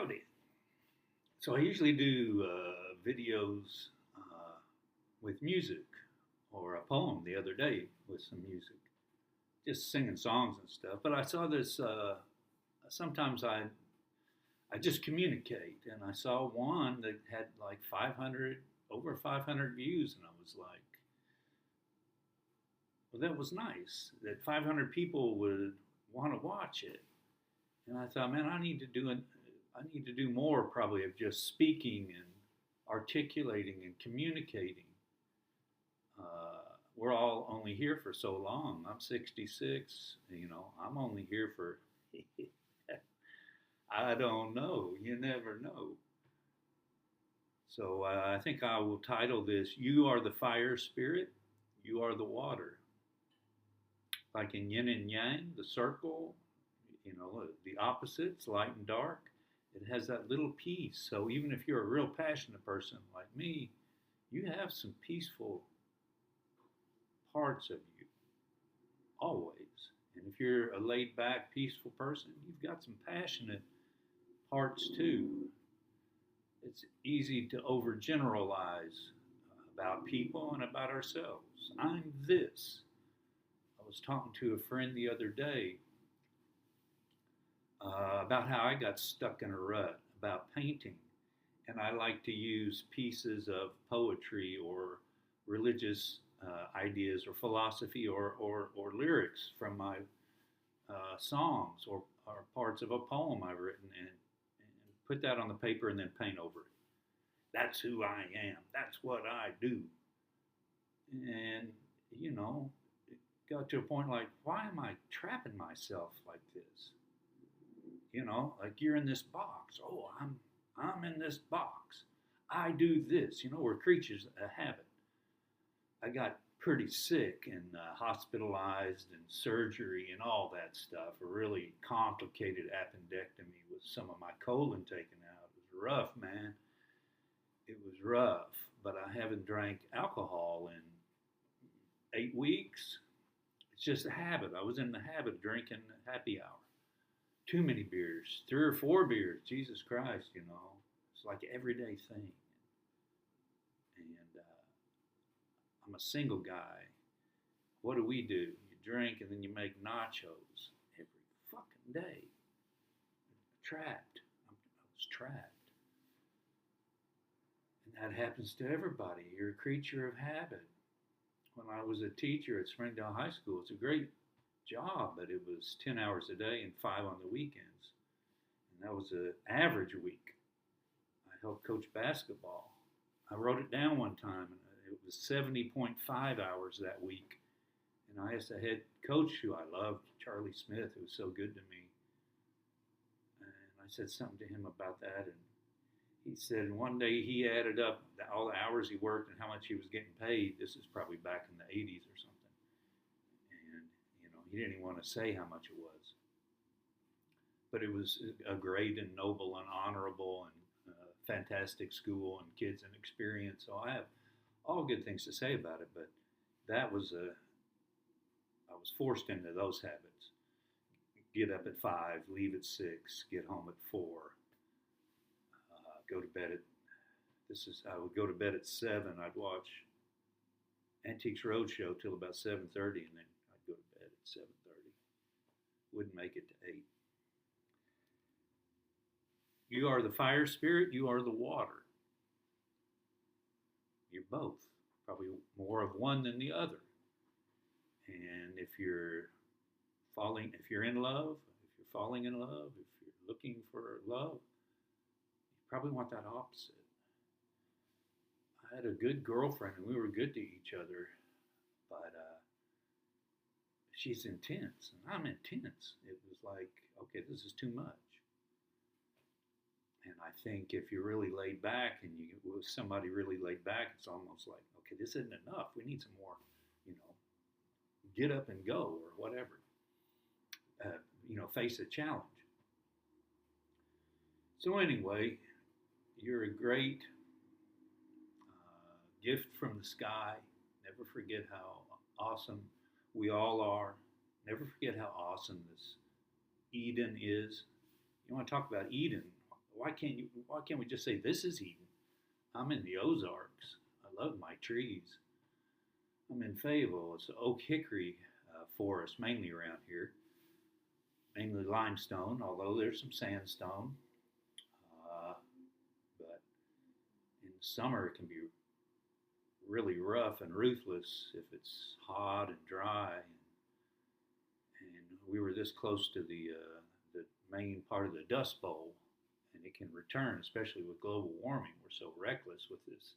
Howdy. So I usually do videos with music or a poem the other day with some music, just singing songs and stuff. But I saw this. Sometimes I just communicate, and I saw one that had like 500 over 500 views, and I was like, well, that was nice. That 500 people would want to watch it, and I thought, man, I need to do more probably of just speaking and articulating and communicating. We're all only here for so long. I'm 66. I'm only here for. I don't know. You never know. So I think I will title this "You Are the Fire Spirit, You Are the Water." Like in yin and yang, the circle, the opposites, light and dark. It has that little piece. So even if you're a real passionate person like me, you have some peaceful parts of you always. And if you're a laid back, peaceful person, you've got some passionate parts too. It's easy to overgeneralize about people and about ourselves. I'm this. I was talking to a friend the other day about how I got stuck in a rut about painting. And I like to use pieces of poetry or religious ideas or philosophy or lyrics from my songs or parts of a poem I've written and put that on the paper and then paint over it. That's who I am. That's what I do. And, it got to a point like, why am I trapping myself like this? Like you're in this box. Oh, I'm in this box. I do this. We're creatures of habit. I got pretty sick and hospitalized and surgery and all that stuff. A really complicated appendectomy with some of my colon taken out. It was rough, man. It was rough. But I haven't drank alcohol in 8 weeks. It's just a habit. I was in the habit of drinking happy hour. Too many beers, 3 or 4 beers. Jesus Christ, it's like an everyday thing. And I'm a single guy. What do? You drink and then you make nachos every fucking day. Trapped. I was trapped. And that happens to everybody. You're a creature of habit. When I was a teacher at Springdale High School, it's a great job, but it was 10 hours a day and 5 on the weekends. And that was an average week. I helped coach basketball. I wrote it down one time, and it was 70.5 hours that week. And I asked the head coach, who I loved, Charlie Smith, who was so good to me. And I said something to him about that, and he said one day he added up all the hours he worked and how much he was getting paid. This is probably back in the 80s or something. And, he didn't even want to say how much it was. But it was a great and noble and honorable and fantastic school and kids and experience. So I have all good things to say about it, but I was forced into those habits. Get up at 5, leave at 6, get home at 4, go to bed I would go to bed at 7. I'd watch Antiques Roadshow till about 7:30, and then I'd go to bed at 7:30. Wouldn't make it to 8. You are the fire spirit, you are the water. You're both. Probably more of one than the other. And if you're in love, if you're falling in love, if you're looking for love, you probably want that opposite. I had a good girlfriend and we were good to each other, but she's intense and I'm intense. It was like, okay, this is too much. And I think if you're really laid back and you with somebody really laid back, it's almost like, okay, this isn't enough. We need some more, get up and go or whatever. Face a challenge. So anyway, you're a great gift from the sky. Never forget how awesome we all are. Never forget how awesome this Eden is. You want to talk about Eden? Why can't we just say this is Eden? I'm in the Ozarks. I love my trees. I'm in Fayetteville. It's an oak hickory forest mainly around here, mainly limestone, although there's some sandstone. But in the summer, it can be really rough and ruthless if it's hot and dry. And we were this close to the main part of the Dust Bowl, and it can return, especially with global warming. We're so reckless with this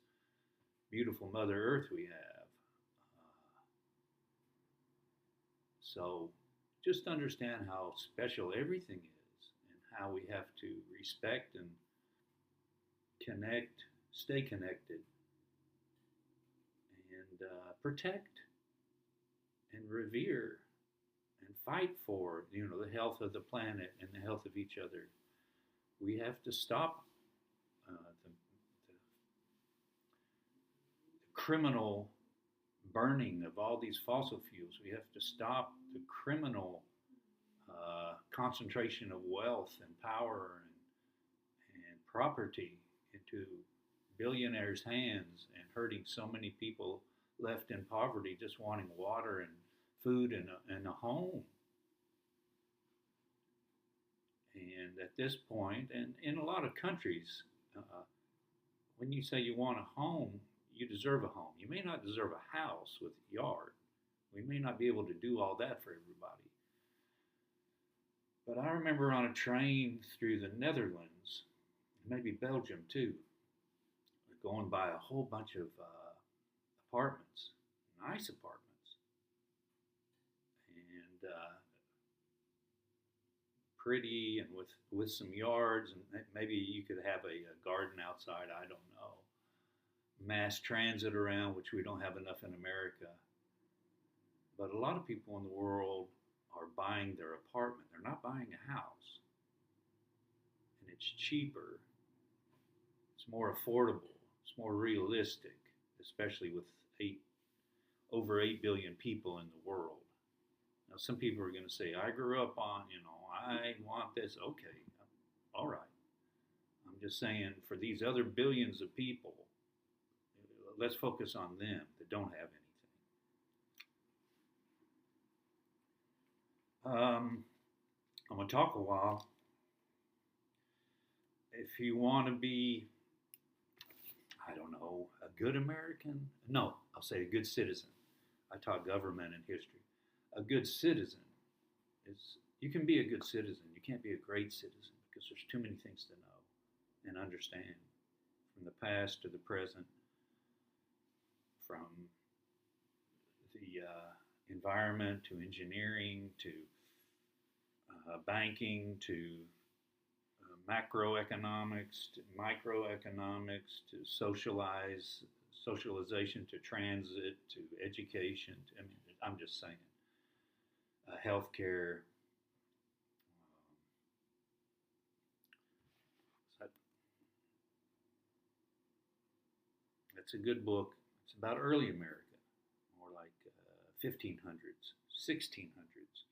beautiful Mother Earth we have. So just understand how special everything is and how we have to respect and connect, stay connected, and protect and revere and fight for the health of the planet and the health of each other. We have to stop the criminal burning of all these fossil fuels. We have to stop the criminal concentration of wealth and power and property into billionaires' hands and hurting so many people left in poverty just wanting water and food and a home. And at this point, and in a lot of countries, when you say you want a home, you deserve a home. You may not deserve a house with a yard. We may not be able to do all that for everybody. But I remember on a train through the Netherlands, maybe Belgium too, going by a whole bunch of apartments, nice apartments. And pretty and with some yards, and maybe you could have a garden outside, I don't know. Mass transit around, which we don't have enough in America. But a lot of people in the world are buying their apartment. They're not buying a house. And it's cheaper. It's more affordable. It's more realistic, especially with over 8 billion people in the world. Now, some people are going to say, I grew up on, I want this. Okay, all right. I'm just saying, for these other billions of people, let's focus on them that don't have anything. I'm going to talk a while. If you want to be, I don't know, a good American? No, I'll say a good citizen. I taught government and history. A good citizen is, you can be a good citizen. You can't be a great citizen because there's too many things to know and understand, from the past to the present, from the environment to engineering to banking to macroeconomics to microeconomics to socialization to transit to education. I'm just saying, healthcare. That's a good book. It's about early America, more like 1500s, 1600s.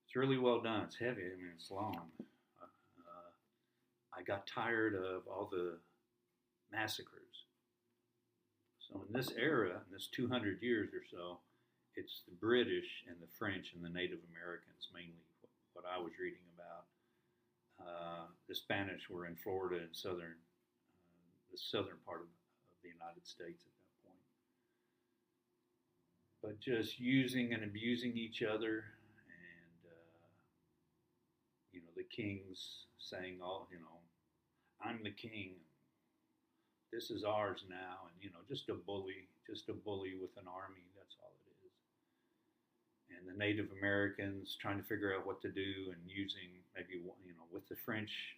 It's really well done. It's heavy. It's long. I got tired of all the massacres. So in this era, in this 200 years or so, it's the British and the French and the Native Americans mainly what I was reading about. The Spanish were in Florida and the southern part of the United States at that point. But just using and abusing each other, and the kings saying, I'm the king. This is ours now, and just a bully with an army. That's all it is. And the Native Americans trying to figure out what to do, and using maybe with the French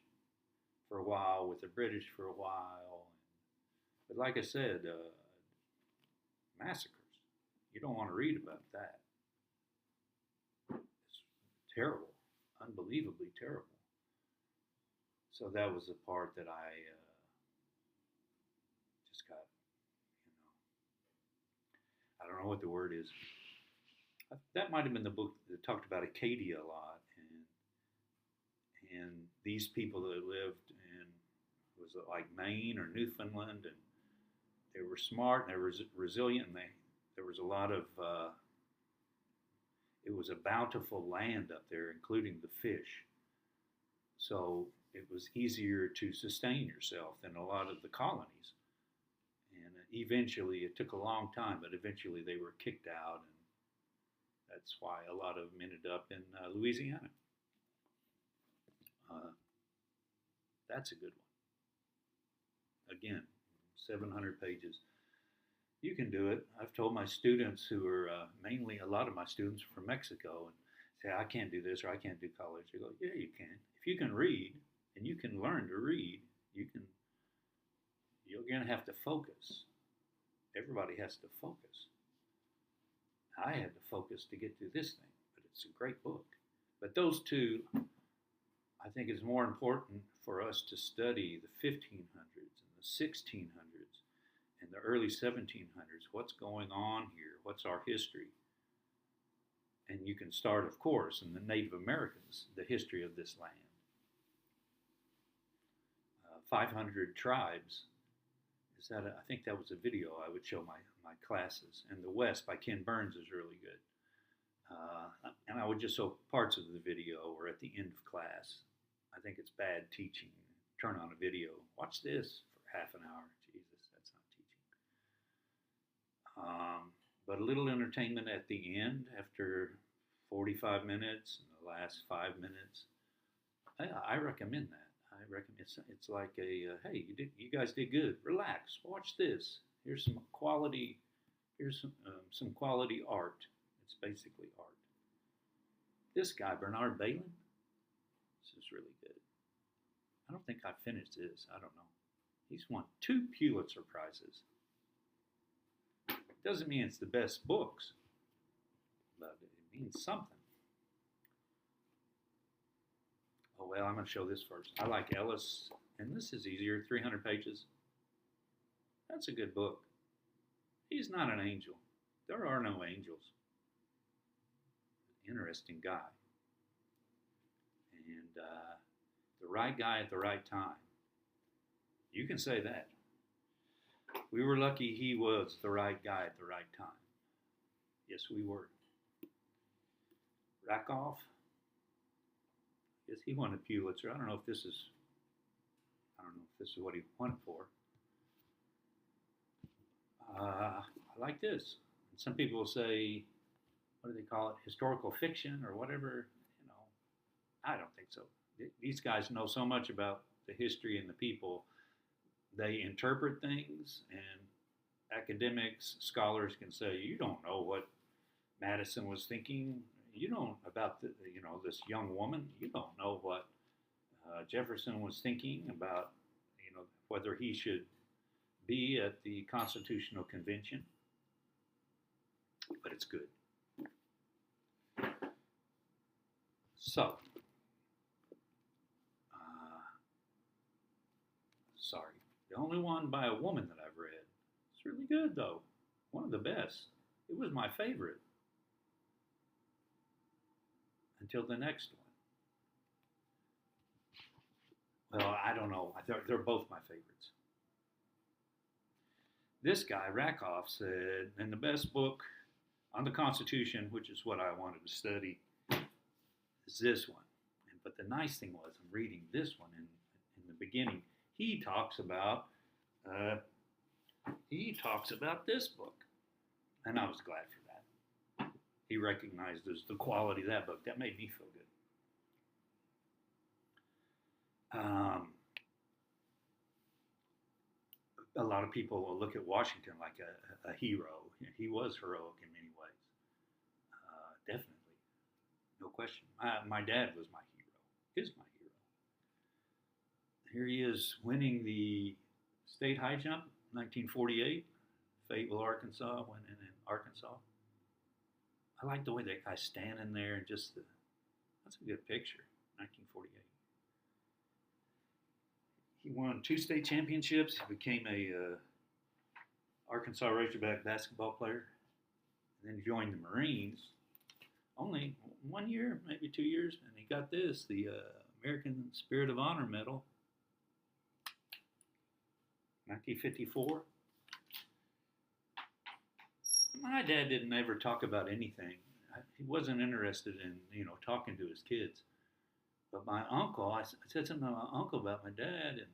for a while, with the British for a while. But like I said, massacres. You don't want to read about that. It's terrible, unbelievably terrible. So that was the part that I just got, I don't know what the word is. That might have been the book that talked about Acadia a lot, and these people that lived in, was it like Maine or Newfoundland, and they were smart and they were resilient, and there was a lot of it was a bountiful land up there, including the fish. So it was easier to sustain yourself than a lot of the colonies. And eventually, it took a long time, but eventually they were kicked out, and that's why a lot of them ended up in Louisiana. Uh, that's a good one. Again, 700 pages. You can do it. I've told my students who are mainly a lot of my students are from Mexico and say, I can't do this or I can't do college. They go, yeah, you can. If you can read and you can learn to read, you're going to have to focus. Everybody has to focus. I had to focus to get through this thing, but it's a great book. But those two, I think it's more important for us to study the 1500s and the 1600s and the early 1700s. What's going on here? What's our history? And you can start, of course, in the Native Americans, the history of this land. 500 tribes. I think that was a video I would show my classes. And The West by Ken Burns is really good. And I would just show parts of the video or at the end of class. I think it's bad teaching. Turn on a video. Watch this for half an hour. Jesus, that's not teaching. But a little entertainment at the end after 45 minutes and the last 5 minutes. I recommend that. I recommend it's like a hey, you guys did good. Relax. Watch this. Here's some quality. Here's some quality art. It's basically art. This guy Bernard Bailyn. This is really good. I don't think I finished this. I don't know. He's won 2 Pulitzer Prizes. Doesn't mean it's the best books, but it means something. Oh, well, I'm going to show this first. I like Ellis, and this is easier, 300 pages. That's a good book. He's not an angel. There are no angels. Interesting guy. And the right guy at the right time. You can say that. We were lucky he was the right guy at the right time. Yes, we were. Rakoff. Yes, he won a Pulitzer. I don't know if this is what he won it for. I like this. Some people will say, what do they call it? Historical fiction or whatever. I don't think so. These guys know so much about the history and the people. They interpret things, and academics, scholars can say, you don't know what Madison was thinking. You don't about this young woman. You don't know what Jefferson was thinking about, whether he should be at the Constitutional Convention. But it's good. So, sorry. The only one by a woman that I've read. It's really good, though. One of the best. It was my favorite. Until the next one. Well, I don't know. They're both my favorites. This guy, Rakoff, said, and the best book on the Constitution, which is what I wanted to study, is this one. But the nice thing was, I'm reading this one in the beginning. He talks about this book, and I was glad for that. He recognized the quality of that book. That made me feel good. A lot of people will look at Washington like a hero. He was heroic in many ways. Definitely, no question. My dad was my hero. Is my hero. Here he is winning the state high jump, 1948, Fayetteville, Arkansas, winning in Arkansas. I like the way that guy's standing there and that's a good picture, 1948. He won 2 state championships. He became a Arkansas Razorback basketball player, and then joined the Marines. Only 1 year, maybe 2 years, and he got the American Spirit of Honor Medal, 1954. My dad didn't ever talk about anything. He wasn't interested in, talking to his kids. But my uncle, I said something to my uncle about my dad, and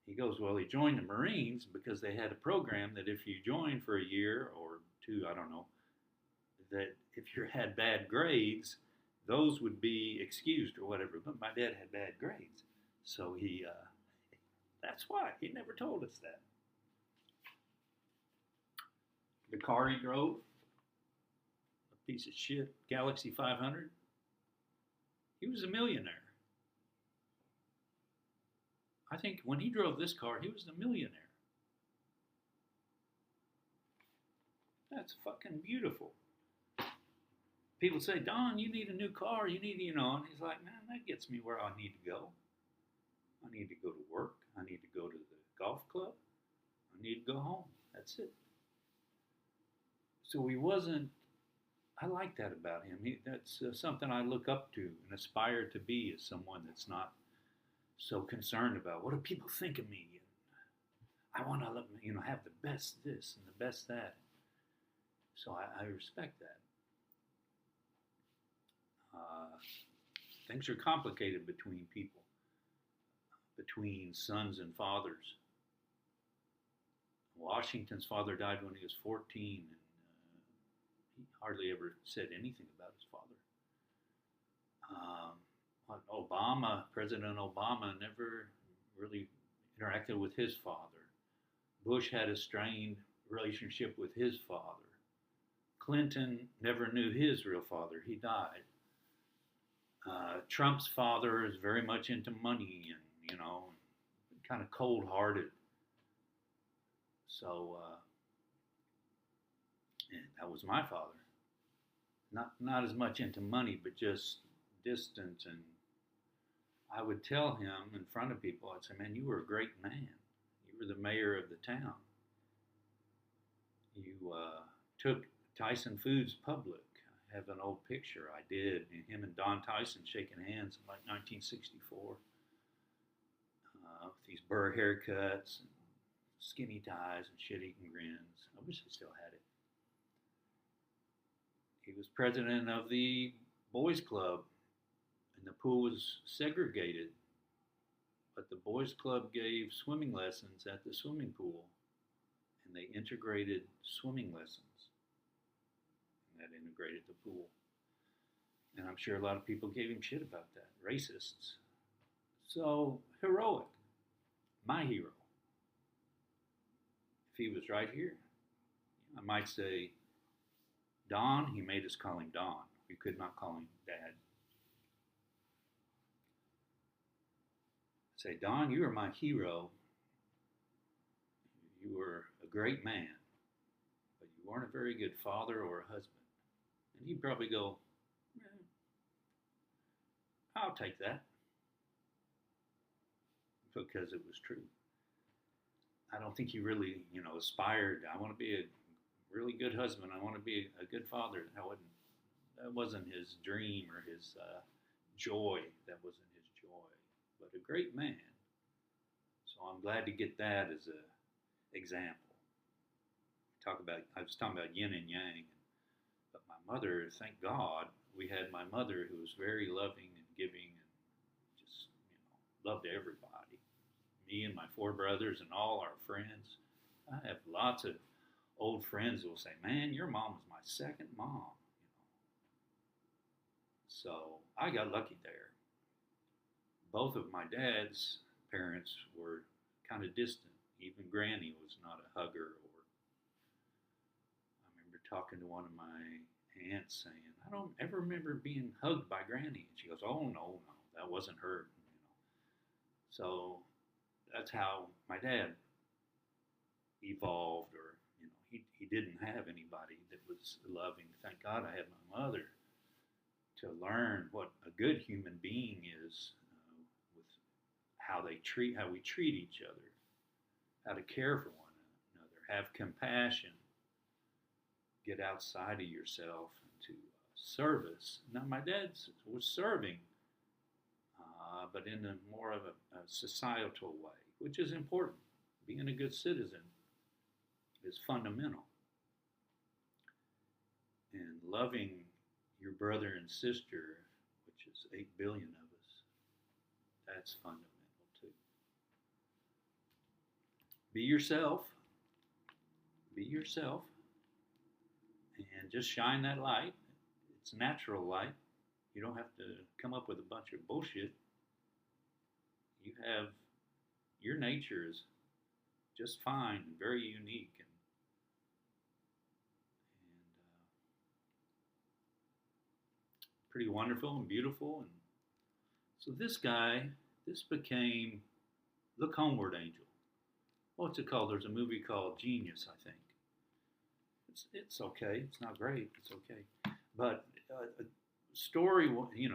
he goes, well, he joined the Marines because they had a program that if you joined for a year or two, I don't know, that if you had bad grades, those would be excused or whatever. But my dad had bad grades. So that's why. He never told us that. The car he drove, a piece of shit, Galaxy 500, he was a millionaire. I think when he drove this car, he was a millionaire. That's fucking beautiful. People say, Don, you need a new car. You need, and he's like, man, that gets me where I need to go. I need to go to work. I need to go to the golf club. I need to go home. That's it. So he wasn't, I like that about him. That's something I look up to and aspire to be, as someone that's not so concerned about what do people think of me. I want to, have the best this and the best that. So I respect that. Things are complicated between people, between sons and fathers. Washington's father died when he was 14, and he hardly ever said anything about his father. President Obama never really interacted with his father. Bush had a strained relationship with his father. Clinton never knew his real father. He died. Trump's father is very much into money and, kind of cold-hearted. So, that was my father. Not as much into money, but just distant. And I would tell him in front of people, I'd say, man, you were a great man. You were the mayor of the town. You took Tyson Foods public. I have an old picture I did, him and Don Tyson shaking hands in like 1964. With these burr haircuts and skinny ties and shit-eating grins. I wish I still had it. He was president of the boys club, and the pool was segregated. But the boys club gave swimming lessons at the swimming pool, and they integrated swimming lessons. And that integrated the pool. And I'm sure a lot of people gave him shit about that. Racists. So, heroic. My hero. If he was right here, I might say, Don, he made us call him Don. We could not call him Dad. Say, Don, you are my hero. You were a great man, but you weren't a very good father or a husband. And he'd probably go, I'll take that. Because it was true. I don't think he really, aspired. I want to be a really good husband. I want to be a good father. That wasn't his dream or his joy. That wasn't his joy. But a great man. So I'm glad to get that as an example. I was talking about yin and yang. But my mother, thank God, we had my mother who was very loving and giving and just, loved everybody. Me and my 4 brothers and all our friends. I have lots of old friends who will say, man, your mom was my second mom. So I got lucky there. Both of my dad's parents were kind of distant. Even Granny was not a hugger. I remember talking to one of my aunts saying, I don't ever remember being hugged by Granny. And she goes, oh, no, that wasn't her. So that's how my dad evolved, or, he didn't have anybody that was loving. Thank God I had my mother to learn what a good human being is, with how we treat each other, how to care for one another, have compassion, get outside of yourself into service. Now my dad was serving. but in a more of a societal way, which is important. Being a good citizen is fundamental. And loving your brother and sister, which is 8 billion of us, that's fundamental too. Be yourself. Be yourself. And just shine that light. It's natural light. You don't have to come up with a bunch of bullshit. You have, your nature is just fine and very unique. And pretty wonderful and beautiful. And so this guy, this became Look Homeward Angel. What's it called? There's a movie called Genius, I think. It's okay. It's not great. It's okay. But a story,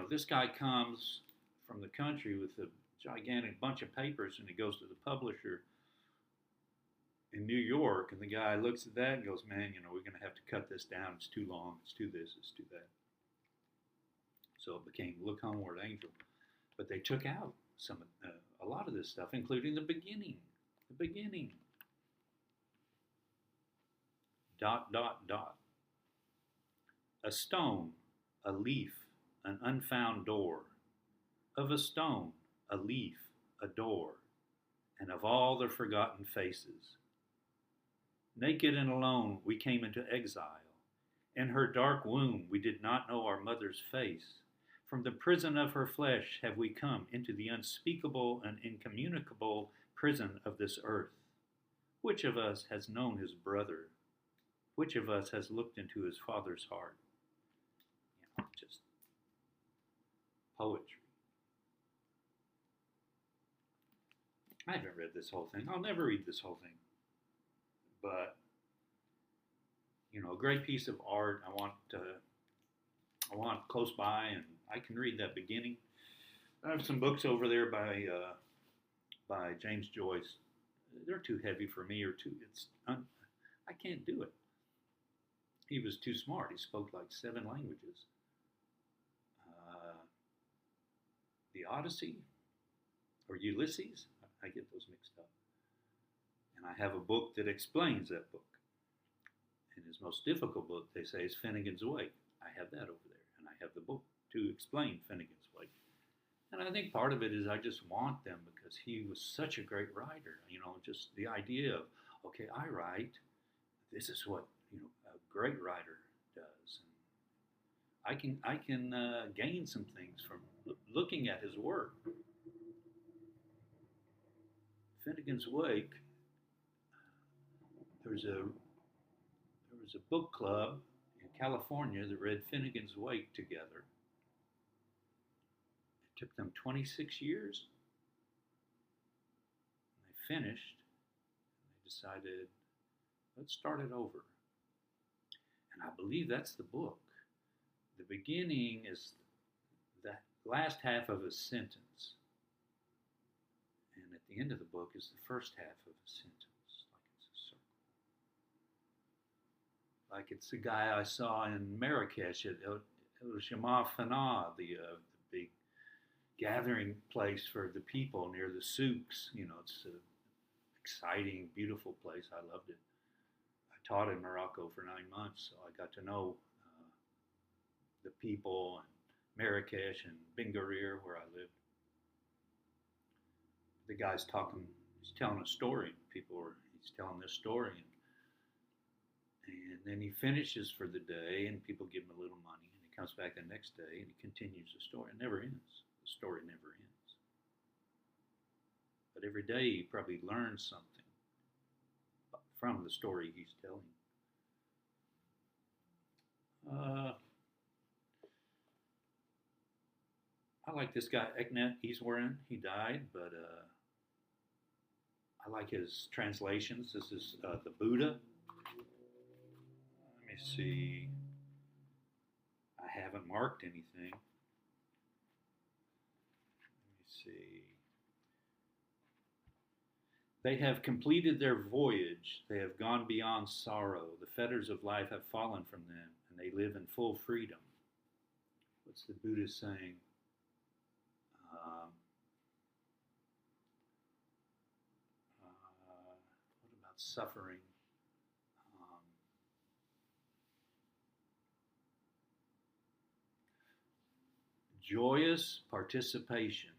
this guy comes from the country with a gigantic bunch of papers, and he goes to the publisher in New York, and the guy looks at that and goes, man, we're going to have to cut this down. It's too long. It's too this. It's too that. So it became Look Homeward Angel. But they took out a lot of this stuff, including the beginning. The beginning. ... A stone, a leaf, an unfound door. Of a stone, a leaf, a door, and of all the forgotten faces. Naked and alone we came into exile. In her dark womb we did not know our mother's face. From the prison of her flesh have we come into the unspeakable and incommunicable prison of this earth. Which of us has known his brother? Which of us has looked into his father's heart? Just poetry. I haven't read this whole thing. I'll never read this whole thing. But, a great piece of art. I want close by, and I can read that beginning. I have some books over there by James Joyce. They're too heavy for me, I can't do it. He was too smart. He spoke like 7 languages. The Odyssey or Ulysses, I get those mixed up. And I have a book that explains that book. And his most difficult book, they say, is Finnegan's Wake. I have that over there, and I have the book to explain Finnegan's Wake. And I think part of it is I just want them because he was such a great writer. Just the idea of, okay, I write. This is what a great writer does. And I can gain some things from looking at his work. Finnegan's Wake. There was a book club in California that read Finnegan's Wake together. It took them 26 years. And they finished. And they decided, let's start it over. And I believe that's the book. The beginning is the last half of a sentence. And at the end of the book is the first half of a sentence. Like it's a guy I saw in Marrakesh at El Jama Fana, the big gathering place for the people near the souks. It's an exciting, beautiful place. I loved it. I taught in Morocco for 9 months, so I got to know the people and Marrakesh and Benguerir, where I lived. The guy's talking, he's telling a story. He's telling this story. And then he finishes for the day, and people give him a little money, and he comes back the next day, and he continues the story. It never ends. The story never ends. But every day he probably learns something from the story he's telling. I like this guy, Eknet Iswaran. He died, but I like his translations. This is the Buddha. Let me see. I haven't marked anything. Let me see. They have completed their voyage. They have gone beyond sorrow. The fetters of life have fallen from them, and they live in full freedom. What's the Buddha saying? suffering. Um, Joyous participation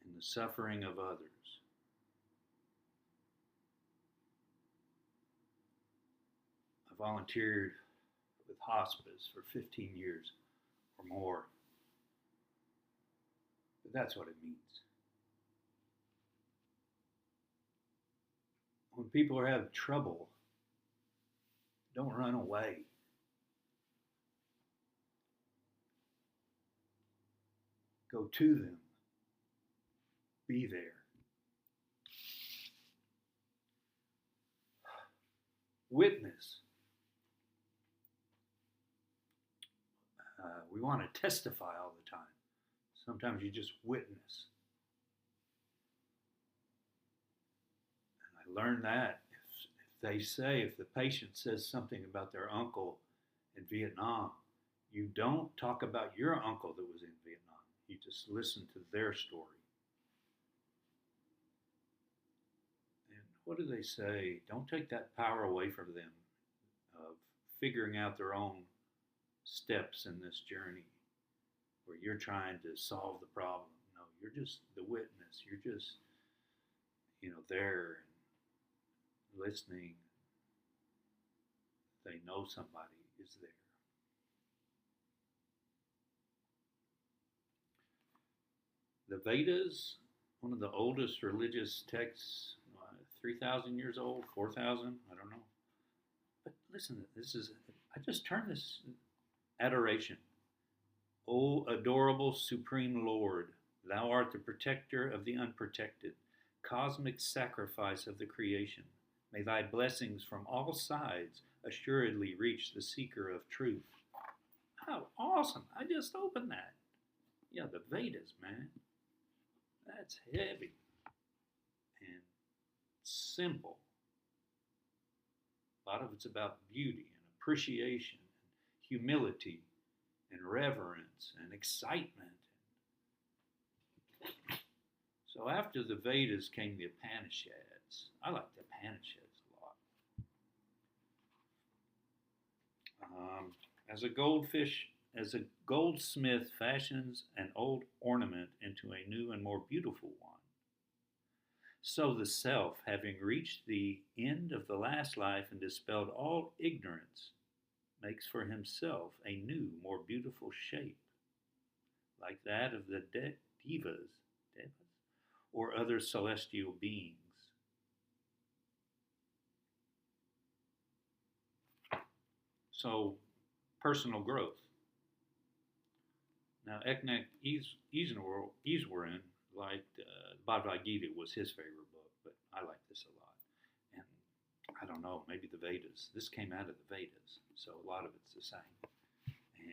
in the suffering of others. I volunteered with hospice for 15 years or more. But that's what it means. When people are having trouble, don't run away. Go to them. Be there. Witness. We want to testify all the time. Sometimes you just witness. And I learned that if the patient says something about their uncle in Vietnam, you don't talk about your uncle that was in Vietnam. You just listen to their story. And what do they say? Don't take that power away from them of figuring out their own steps in this journey where you're trying to solve the problem. No, you're just the witness. You're just, there and listening. They know somebody is there. The Vedas, one of the oldest religious texts, 3,000 years old, 4,000, I don't know. But listen, I just turned this adoration. O adorable Supreme Lord, thou art the protector of the unprotected, cosmic sacrifice of the creation. May thy blessings from all sides assuredly reach the seeker of truth. How awesome. I just opened that. Yeah, the Vedas, man. That's heavy and simple. A lot of it's about beauty and appreciation, and humility and reverence and excitement. So after the Vedas came the Upanishads. I like the Upanishads a lot. As a goldsmith fashions an old ornament into a new and more beautiful one, so the self, having reached the end of the last life and dispelled all ignorance, makes for himself a new, more beautiful shape, like that of the devas, or other celestial beings. So, personal growth. Now, Eknath Easwaran liked Bhagavad Gita was his favorite book, but I like this a lot. And I don't know, maybe the Vedas. This came out of the Vedas, so a lot of it's the same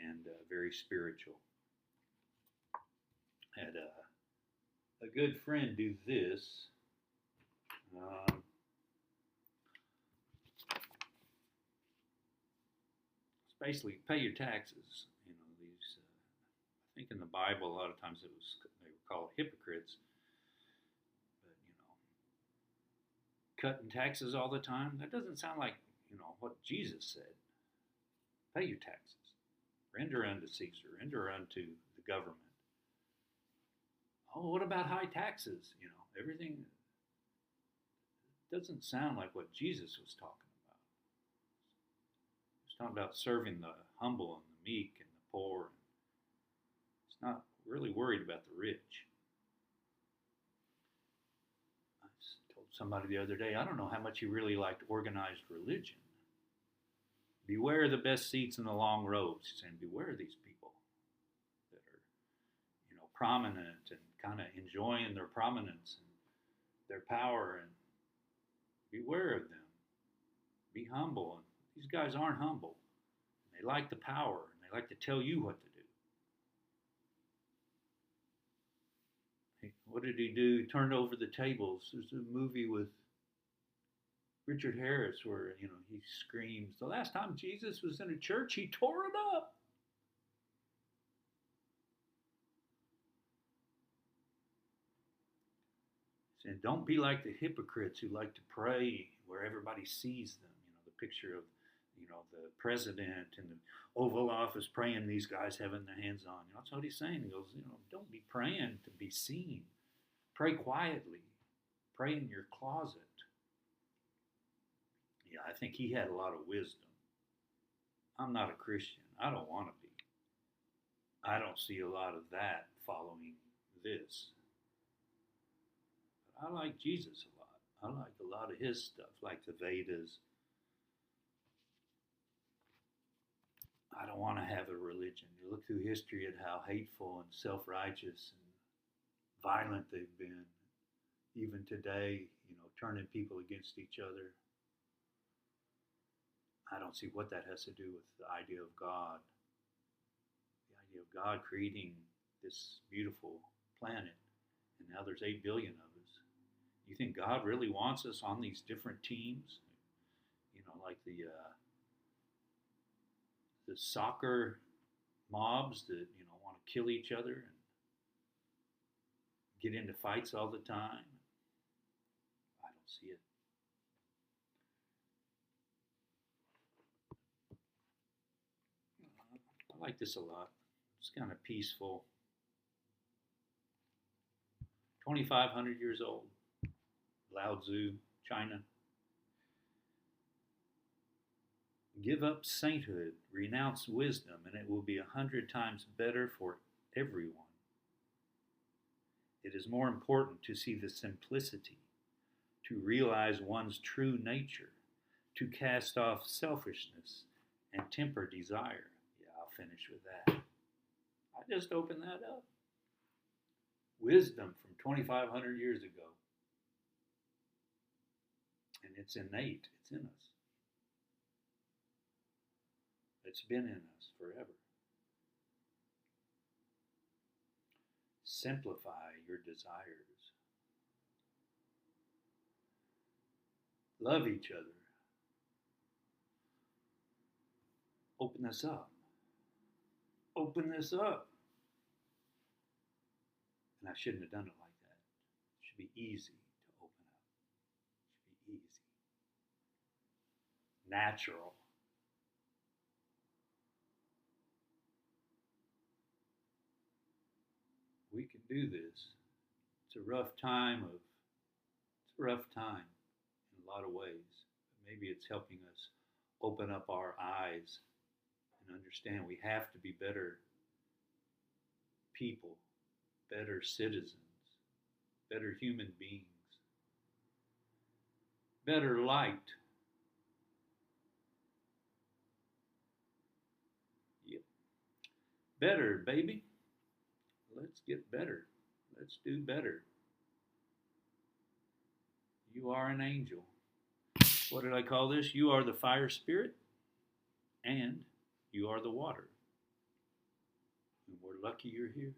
and very spiritual. Had a good friend do this. It's basically pay your taxes. These. I think in the Bible, a lot of times they were called hypocrites. But cutting taxes all the time, that doesn't sound like what Jesus said. Pay your taxes. Render unto Caesar. Render unto the government. Oh, what about high taxes? Everything doesn't sound like what Jesus was talking about. He was talking about serving the humble and the meek and the poor. He's not really worried about the rich. I told somebody the other day, I don't know how much he really liked organized religion. Beware the best seats in the long rows. He's saying, beware these people that are, prominent and kind of enjoying their prominence and their power, and beware of them. Be humble. And these guys aren't humble. They like the power, and they like to tell you what to do. What did he do? He turned over the tables. There's a movie with Richard Harris where, he screams, the last time Jesus was in a church, he tore it up. And don't be like the hypocrites who like to pray where everybody sees them. The picture of, the president in the Oval Office praying, these guys having their hands on. That's what he's saying. He goes, don't be praying to be seen. Pray quietly. Pray in your closet. Yeah, I think he had a lot of wisdom. I'm not a Christian. I don't want to be. I don't see a lot of that following this. But I like Jesus a lot. I like a lot of his stuff, like the Vedas. I don't want to have a religion. You look through history at how hateful and self-righteous and violent they've been. Even today, turning people against each other. I don't see what that has to do with the idea of God. The idea of God creating this beautiful planet, and now there's 8 billion of us. You think God really wants us on these different teams? Like the soccer mobs that want to kill each other and get into fights all the time. I don't see it. I like this a lot. It's kind of peaceful. 2,500 years old. Lao Tzu, China. Give up sainthood, renounce wisdom, and it will be 100 times better for everyone. It is more important to see the simplicity, to realize one's true nature, to cast off selfishness and temper desire. Yeah, I'll finish with that. I just opened that up. Wisdom from 2,500 years ago. And it's innate, it's in us. It's been in us forever. Simplify your desires. Love each other. Open this up. Open this up. And I shouldn't have done it like that. It should be easy to open up. It should be easy. Natural. We can do this. It's a rough time in a lot of ways. But maybe it's helping us open up our eyes and understand we have to be better people, better citizens, better human beings, better light. Yep. Better, baby. Let's get better. Let's do better. You are an angel. What did I call this? You are the fire spirit, and you are the water. And we're lucky you're here.